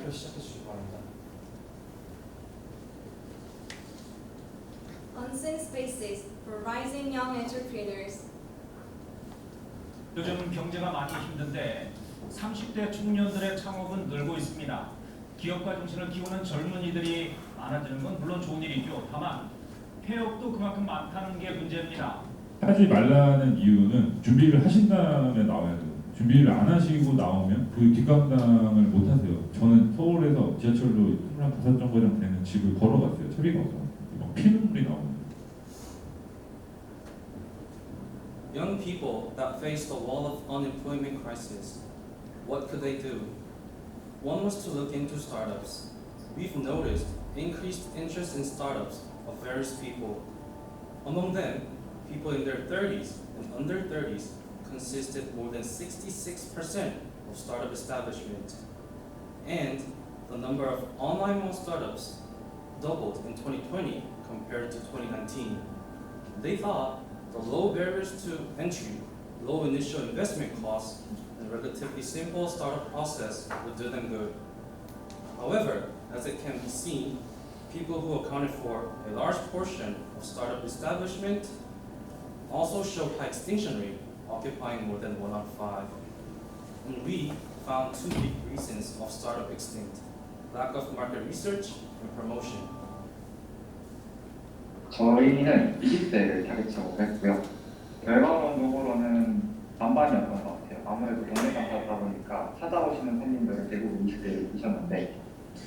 발표 시작해 주시기 바랍니다. Unseen spaces for rising young entrepreneurs. 요즘 경제가 많이 힘든데 30대 청년들의 창업은 늘고 있습니다. 기업가 정신을 키우는 젊은이들이 많아지는 건 물론 좋은 일이죠. 다만 폐업도 그만큼 많다는 게 문제입니다. 하지 말라는 이유는 준비를 하신 다음에 나와야 돼요. 준비를 안 하시고 나오면 그 뒷감당을 못 하세요. 저는 서울에서 지하철로 25정거장 되는 집을 걸어갔어요. 차비가 없어. 막 피눈물이 나오는. Young people that face the wall of unemployment crisis, what could they do? One was to look into startups. We've noticed increased interest in startups of various people. Among them, people in their 30s and under 30s consisted more than 66% of startup establishment. And the number of online mall startups doubled in 2020 compared to 2019. They thought the low barriers to entry, low initial investment costs, and relatively simple startup process would do them good. However, as it can be seen, people who accounted for a large portion of startup establishment also showed high extinction rate, occupying more than 1 out of 5. And we found 2 big reasons of startup extinct: lack of market research and promotion. 저희는 20대를 타겟으로 했고요. 결과론적으로는 반반이었던 것 같아요. 아무래도 동네 강사다 보니까 찾아오시는 손님들은 대부분 20대를 보셨는데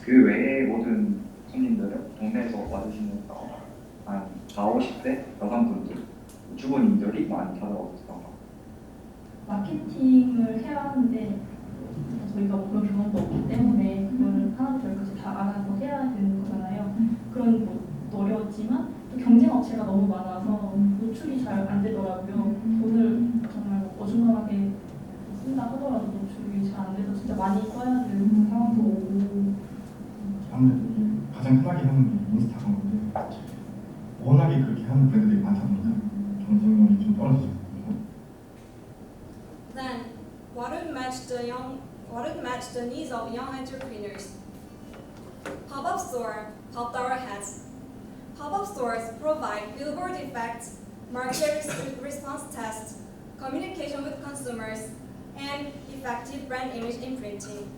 그 외에 모든 손님들은 동네에서 와주시면서 한 40, 50대 여성분들, 주부님들이 많이 찾아오셨던 것 같아요. 마케팅을 해야 하는데 저희가 그런 경험도 없기 때문에 그걸 하나부터 열까지 다 알아서 해야 되는 거잖아요. 그런 것도 어려웠지만 또 경쟁 업체가 너무 많아서 노출이 잘 안 되더라고요. 돈을 정말 어중간하게 쓴다 하더라도 노출이 잘 안 돼서 진짜 많이 써야 되는 상황도 오고. 아무래도 가장 편하게 하는 게 인스타가 건데 워낙에 그렇게 하는 브랜드들이 많다 보니까 경쟁력이 좀 떨어지죠. Then, what would match the needs of young entrepreneurs? Pop-up store popped our heads. Pop-up stores provide billboard effects, market response tests, communication with consumers, and effective brand image imprinting.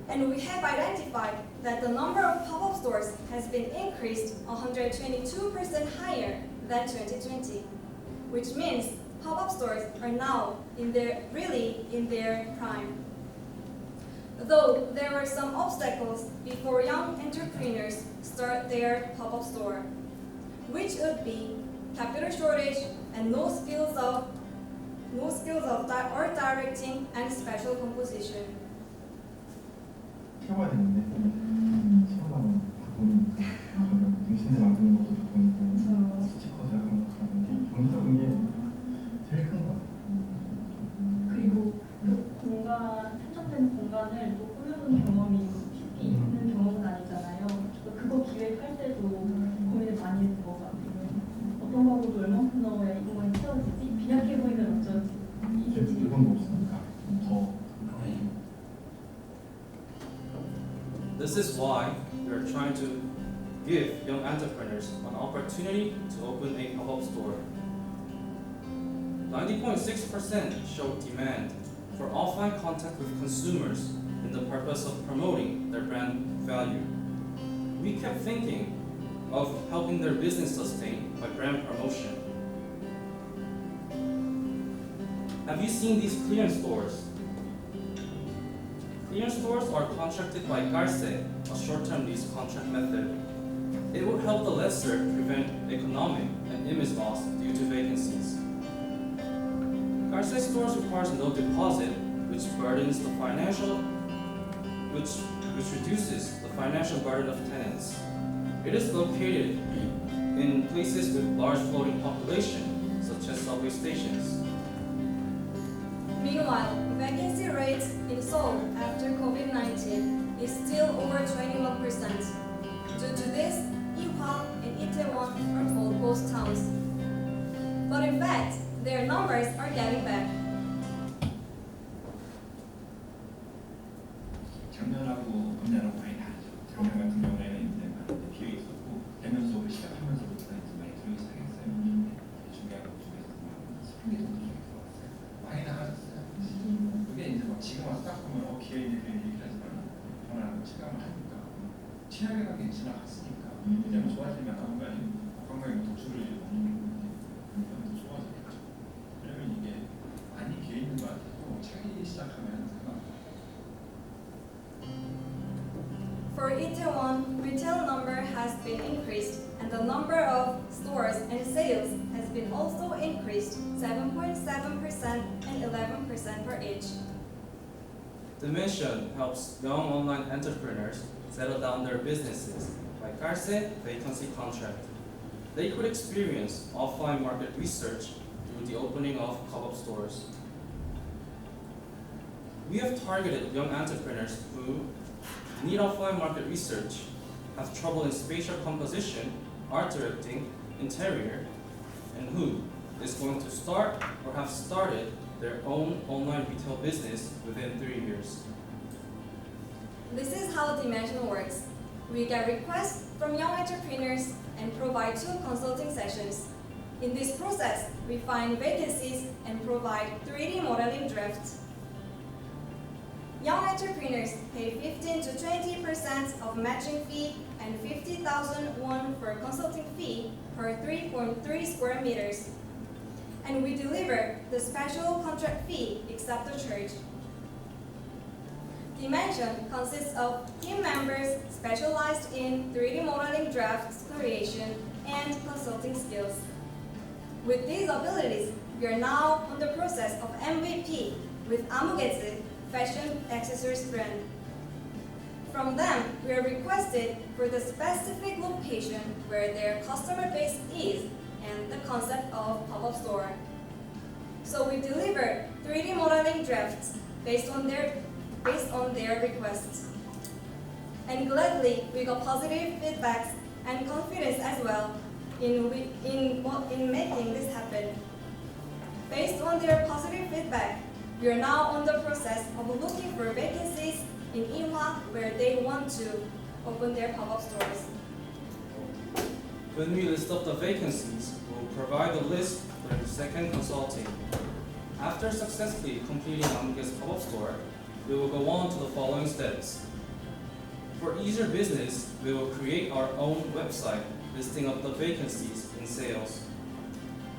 And we have identified that the number of pop-up stores has been increased 122% higher than 2020, which means pop-up stores are now in their prime. Though there were some obstacles before young entrepreneurs start their pop-up store, which would be capital shortage and no skills of art directing and special composition. 채워야 되는데 채워가면 바꾸는 저희가 등신대 만드는 것도 바꾸니까 스티커 제작하는 것도 바꾸는데 경제적인 게 제일 큰 것 같아요. 그리고 그 공간, 편집된 공간을 또 꾸며놓은 경험이 쉽게 있는 경험은 아니잖아요. 그거 기획할 때도 고민을 많이 했던 것 같아요. 어떤 거하고도 얼만큼 넣어야 이 공간이 채워지지? 빈약해 보이면 어쩌지? 이게 지금 물건도 없으니까 더. This is why we are trying to give young entrepreneurs an opportunity to open a pop-up store. 90.6% showed demand for offline contact with consumers in the purpose of promoting their brand value. We kept thinking of helping their business sustain by brand promotion. Have you seen these clearance stores? Clearance stores are contracted by Garce, a short-term lease contract method. It would help the lessor prevent economic and image loss due to vacancies. Garce stores requires no deposit, which reduces the financial burden of tenants. It is located in places with large floating population, such as subway stations. Meanwhile, vacancy rates in Seoul after COVID-19 is still over 21%. Due to this, Ihwa and Itaewon are called ghost towns. But in fact, their numbers are getting back. 작년하고 딱 보면 기회인들이 얘기하지만 변화를 체감을 하니까 최악의 가게 지나갔으니까 이제는 좋아지면 건강에 독주를 먹는 더 좋아지겠죠. 그러면 이게 많이 기회 있는 것 같고 차기 시작하면 For Itaewon, retail number has been increased and the number of stores and sales has been also increased 7.7% and 11% per each. Dimension helps young online entrepreneurs settle down their businesses by Karse vacancy contract. They could experience offline market research through the opening of pop-up stores. We have targeted young entrepreneurs who need offline market research, have trouble in spatial composition, art directing, interior, and who is going to start or have started their own online retail business within 3 years. This is how Dimension works. We get requests from young entrepreneurs and provide 2 consulting sessions. In this process, we find vacancies and provide 3D modeling drafts. Young entrepreneurs pay 15 to 20% of matching fee and 50,000 won for consulting fee per 3.3 square meters. And we deliver the special contract fee except the charge. Dimension consists of team members specialized in 3D modeling drafts creation and consulting skills. With these abilities, we are now on the process of MVP with Amugetsu fashion accessories brand. From them, we are requested for the specific location where their customer base is and the concept of pop-up store. So we deliver 3D modeling drafts based on their requests. And gladly, we got positive feedbacks and confidence as well in making this happen. Based on their positive feedback, we are now on the process of looking for vacancies in Inhwa where they want to open their pop-up stores. When we list up the vacancies, we will provide a list for the second consulting. After successfully completing Hongik's pop-up store, we will go on to the following steps. For easier business, we will create our own website listing up the vacancies in sales.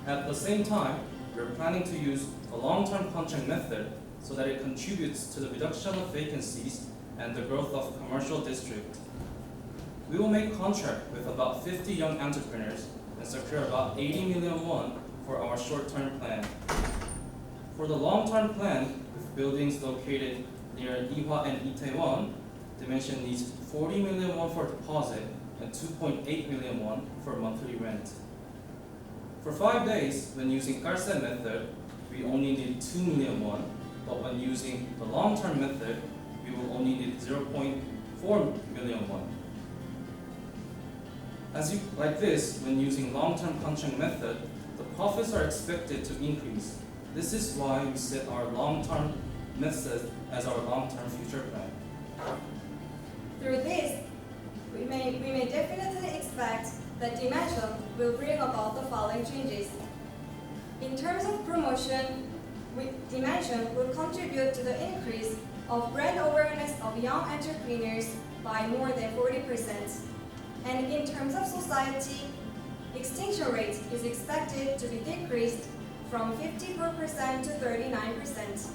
At the same time, we are planning to use a long-term contract method so that it contributes to the reduction of vacancies and the growth of commercial district. We will make contract with about 50 young entrepreneurs and secure about 80 million won for our short-term plan. For the long-term plan, with buildings located near Ihwa and Itaewon, Dimension needs 40 million won for deposit and 2.8 million won for monthly rent. For 5 days, when using Karsen method, we only need 2 million won, but when using the long-term method, we will only need 0.4 million won. Like this, when using long-term contract method, the profits are expected to increase. This is why we set our long-term method as our long-term future plan. Through this, we may definitely expect that Dimension will bring about the following changes. In terms of promotion, Dimension will contribute to the increase of brand awareness of young entrepreneurs by more than 40%. And in terms of society, extinction rate is expected to be decreased from 54% to 39%.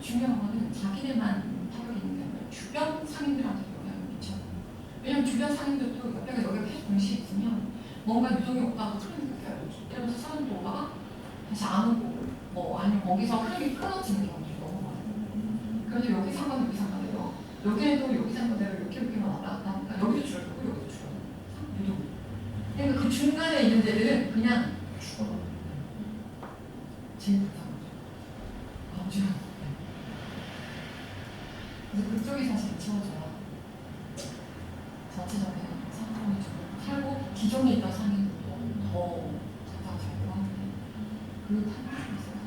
중요한 거는 자기네만 타격이 있는 게 아니라 주변 상인들한테 영향을 미쳐요. 왜냐면 주변 상인들도 옆에가 여기가 계속 동시에 있으면 뭔가 유동이 없다고 흐름이 느껴요. 이러면서 사람도 오다가 다시 안 오고 뭐 아니면 거기서 흐름이 끊어지는 경우도 너무 많아요. 그래서 여기 상관 여기 상관대로 여기에도 여기 상관대로 이렇게만 왔다 갔다 하니까 여기도 줄어들고 여기도 줄어들고 유동. 그러니까 그 중간에 있는 데들은 그냥 죽어요. 제일 못하는 거죠. 아주. 그래서 그쪽이 사실 채워져야 전체적인 상황이 좀 살고 기존에 있던 상인들도 더 장사가 잘 되는데 그 타격이 있어요.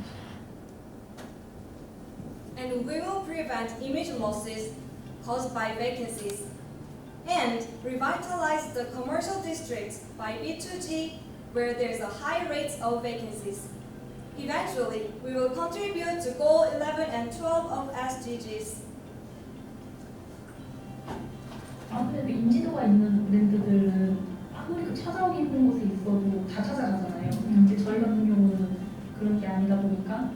And we will prevent image losses caused by vacancies and revitalize the commercial districts by B2G where there's a high rate of vacancies. Eventually, we will contribute to goal 11 and 12 of SDGs. 아무래도 인지도가 있는 브랜드들은 아무리 그 찾아오기 힘든 곳에 있어도 다 찾아가잖아요. 근데 저희 같은 경우는 그런 게 아니다 보니까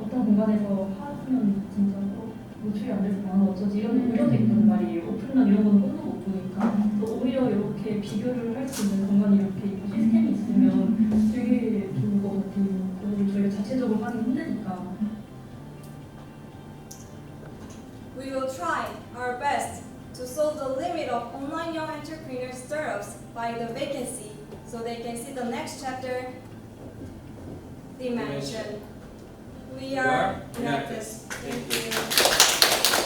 어떤 공간에서 하면 진짜 노출이 안 돼서 나는 어쩌지 이런 우려도 있단 말이에요. 오픈런 이런 거는 꿈도 못 꾸니까. 그래서 오히려 이렇게 비교를 할 수 있는 공간이 이렇게 시스템이 있으면 되게 좋을 것 같아요. 그리고 저희가 자체적으로 하기 힘드니까. We will try our best to solve the limit of online young entrepreneur startups by the vacancy so they can see the next chapter dimension. We are Enactus. Thank you.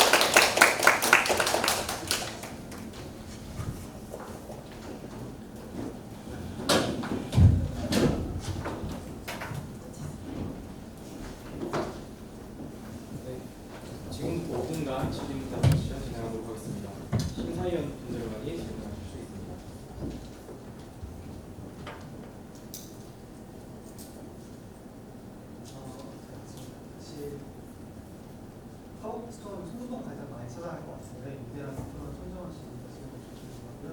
네, 지금 5분간 질의응답 세션 진행하도록 하겠습니다. 심사위원 분들만이 질문하실 수 있습니다. 사실 사업 스토어는 손소방 가장 많이 찾아갈 것 같은데 이대랑 스토어는 선정하시는 것을 좋겠고요.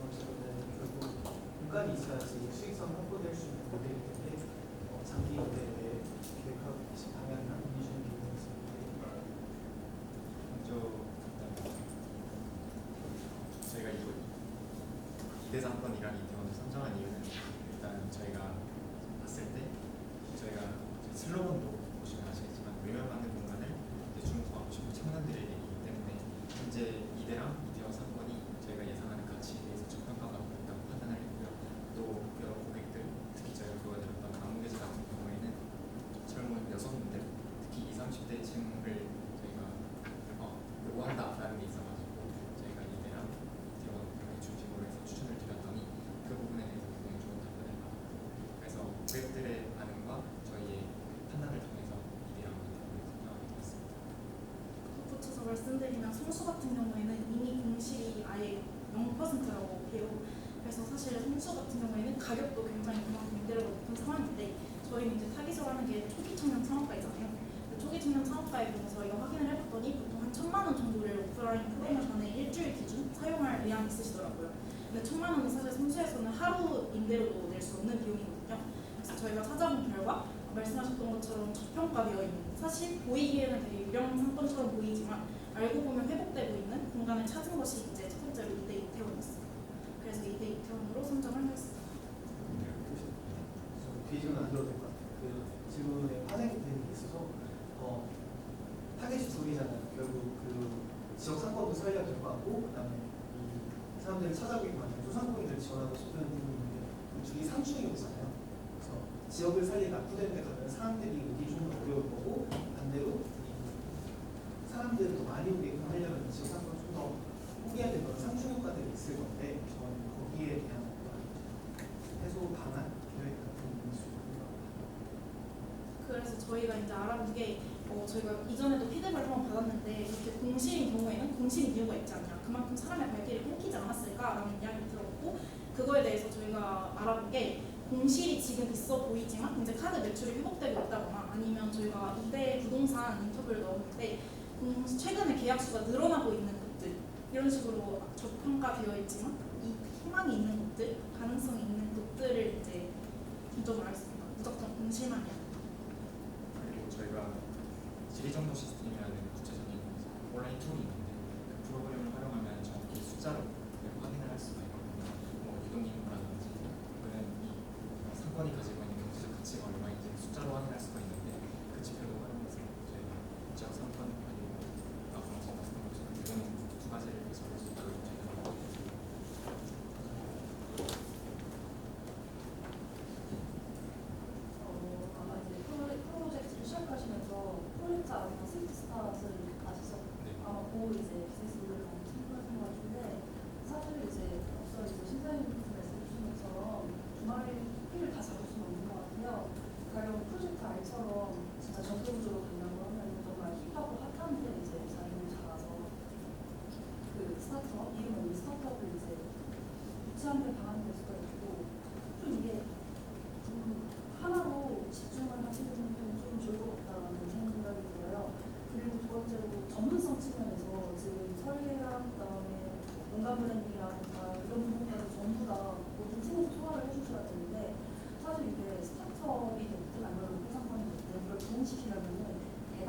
어쨌든 결국 공간이 있어야지 수익성 확보될 수 있는 모델이기 때문에 장기 모델에 계획하고 계신 방향이나 이주는 기능이 있습니다. 먼저 저희가 이거 이대상권이라는 이태원을 선정한 이유는 일단 저희가 봤을 때 저희가 슬로건도 보시면 아시겠지만 외면받는 공간을 대중과 청년들에게 이기 때문에 현재 이대랑 이태원 상권이 저희가 예상하는 가치에 대해서 적당가가 있다고 판단을 했고요. 또 여러 고객들, 특히 저희가 보여드렸던 방문계좌 같은 경우에는 젊은 여성분들, 특히 20, 30대층을 저희가 요구한다라는 게 있어가지고 저희가 이대랑 이태원을 중심으로 해서 추천을 드렸더니 그 부분에 대해서 굉장히 좋은 답변을 받았고 그래서 고객들의 반응과 저희의 판단을 통해서 이대랑 이태원을 선정하게 되었습니다. 덧붙여서 말씀드리면 성수 같은 경우에는 이미 공실이 아예 0%라고 해요. 그래서 사실 성수 같은 경우에는 가격도 굉장히 그만큼 임대료가 높은 상황인데 저희는 이제 타깃을 하는 게 초기 청년 창업가이잖아요. 초기 청년 창업가에 대해서 저희가 확인을 해봤더니 보통 한 1,000만 원 정도를 오프라인 프로모션에 일주일 기준 사용할 의향이 있으시더라고요. 근데 1,000만 원은 사실 성수에서는 하루 임대료도 낼 수 없는 비용이거든요. 그래서 저희가 찾아본 결과 말씀하셨던 것처럼 저평가되어 있는 사실 보이기에는 되게 유령 상권처럼 보이지만 알고 보면 회복되고 있는 공간을 찾은 것이 이제 첫 번째로 2대 이태원이었습니다. 그래서 2대 이태원으로 선정을 했습니다. 뒤집은 안 들어도 될 것 같아요. 그 질문에 파생되는 게 있어서 타겟이 두 개잖아요. 결국 그 지역 상권도 살려야 될 것 같고 그다음에 이 사람들이 찾아보기 많은 소상공인들 지원하고 싶은 부분인데 줄이 3충이 오잖아요. 그래서 지역을 살리기 낙후되는 데 가면 사람들이 오기 좀 더 어려울 거고 반대로 사람들을 더 많이 오게끔 하려면 지역 상권을 좀 더 포기해야 되는 상충 효과들이 있을 건데 저는 거기에 대한 해소 방안 계획 같은 게 있을 것 같아요. 그래서 저희가 이제 알아본 게 저희가 이전에도 피드백을 한번 받았는데 이렇게 공실인 경우에는 공실인 이유가 있지 않냐 그만큼 사람의 발길이 끊기지 않았을까라는 이야기를 들었고 그거에 대해서 저희가 알아본 게 공실이 지금 있어 보이지만 이제 카드 매출이 회복되고 있다거나 아니면 저희가 이대 부동산 인터뷰를 넣었는데 최근에 계약수가 늘어나고 있는 곳들 이런 식으로 저평가되어 있지만 이 희망이 있는 곳들 가능성이 있는 곳들을 이제 중점을 하겠습니다. 무조건 공실만이 아니라 그리고 저희가 지리정보 시스템이라는 구체적인 온라인 툴이 있는데 그 프로그램을 활용하면 정확히 숫자로 확인을 할 수가 있거든요. 뭐 유동인구라든지 또는 이 상권이 가지고 있는 경제적 가치가 얼마인지 숫자로 확인할 수가 있는데 그 지표도 활용해서 저희가 지역 상권 아니면 방송 같은 거 유동인구 두 가지를 해석할 수 있도록 저희가 하고 있습니다. 아마 이제 프로젝트를 시작하시면서 프로젝트 아마 스위트 스타트를 아시죠? 네. 아마 그 이제 비즈니스 모델을 많이 참고하신 것 같은데 사실 이제 앞서 이제 심사위원께서 말씀해 주신 것처럼 주말에 피를 다 잡을 수는 없는 것 같아요. 가령 프로젝트 알처럼 진짜 전도구조로 간다고 하면 정말 힙하고 핫한데 이제 자기를 잡아서 그 스타트업 이름 없는 스타트업을 이제 유치하는 데 방안이 될 수가 있고 좀 이게 하나로 집중을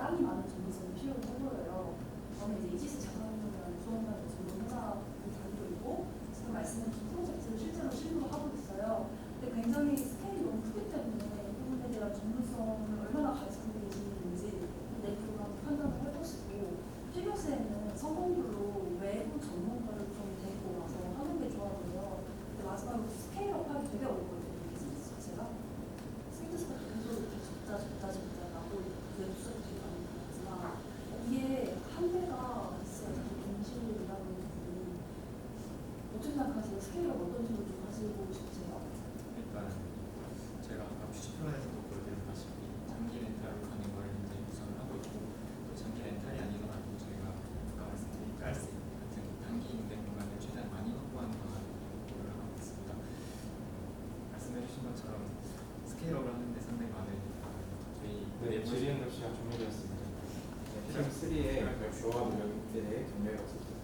땅이 많은 전문성이 필요해 보여요. 저는 이제 이지스 자산운용이라는 수원과 전문 회사를 다니고 있고 지금 말씀해 주신 프로젝트를 실제로 실무로 하고 있어요. 근데 굉장히 스케일이 너무 크기 때문에 이 부분에 대한 전문성을 얼마나 가지고 계시는지 내부로 판단을 해보시고 필요세에는 성공률로 외부 전문가를 좀 데리고 와서 하는 게 좋아 보여요. 근데 마지막으로 스케일업 하기 되게 어렵거든요. 비즈니스 자체가. 스위트스가 계속 이렇게 적자 나고 웹수가 되게 많이 나왔지만 이게 한계가 있어요. 동시이라는 부분이. 어떻게 생각하세요? 스케일업 어떤 식으로 좀 가지고 싶으세요? 일단 제가 아까 퓨처플랜에서도 보여드렸다시피 장기 렌탈로 가는 걸 이제 우선 하고 있고 또 장기 렌탈이 아니더라도 저희가 아까 말씀드린 깔스 같은 단기 임대 공간을 최대한 많이 확보하는 방안을 하고 있습니다. 말씀해주신 것처럼 스케일업을 하는데 상당히 많은 저희 네, 질의응답 시간 종료되었습니다. 팀 3의 주어와 능력에 대해 정리해 봤습니다.